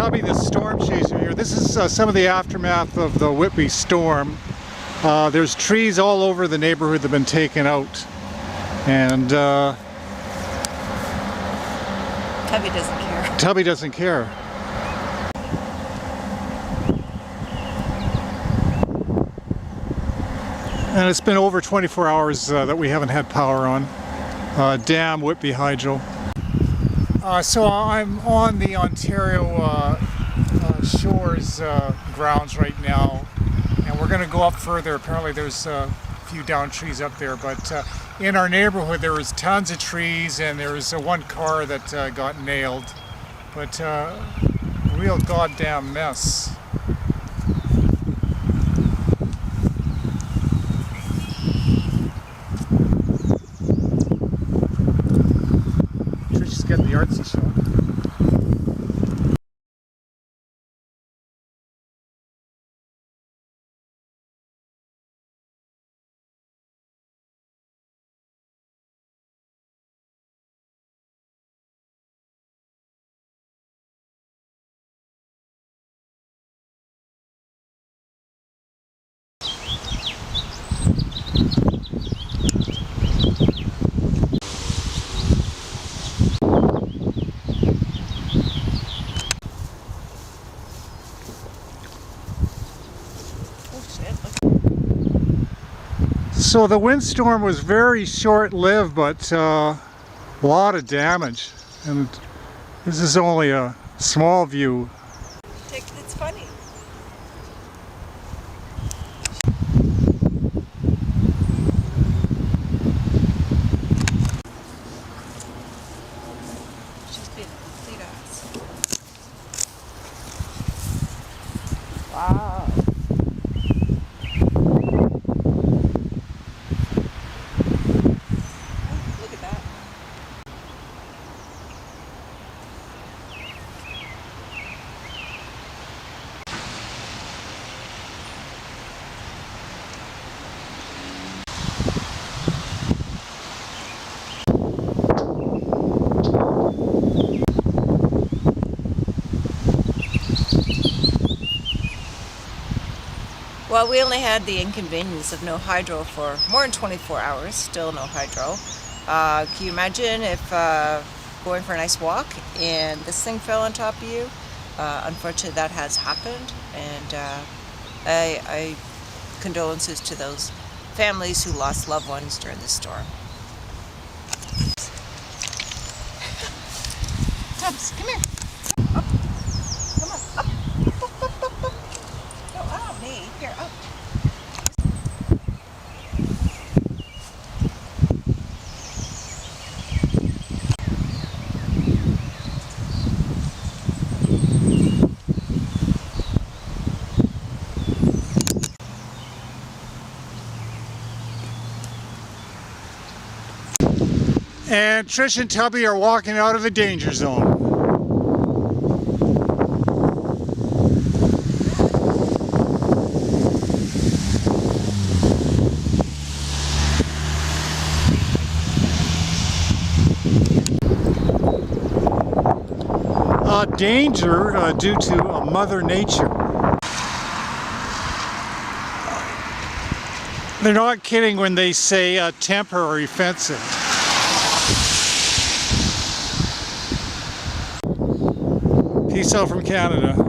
Tubby, the storm chaser here. This is some of the aftermath of the Whitby storm. There's trees all over the neighborhood that have been taken out. And Tubby doesn't care. Tubby doesn't care. And it's been over 24 hours that we haven't had power on. Damn Whitby Hydro. So I'm on the Ontario Shores grounds right now, and we're going to go up further. Apparently there's a few downed trees up there, but in our neighborhood there was tons of trees, and there was one car that got nailed, but real goddamn mess. Just getting the artsy shot. So the windstorm was very short-lived, but a lot of damage, and this is only a small view. It's funny. She's being a complete ass. Wow. Well, we only had the inconvenience of no hydro for more than 24 hours, still no hydro. Can you imagine if going for a nice walk and this thing fell on top of you? Unfortunately, that has happened, and I condolences to those families who lost loved ones during the storm. Tubbs, come here. Up. Come on, up. Up, up, up, up. No, oh, me. Here, up. And Trish and Tubby are walking out of the danger zone. Danger due to Mother Nature. They're not kidding when they say temporary fencing. Peace out from Canada.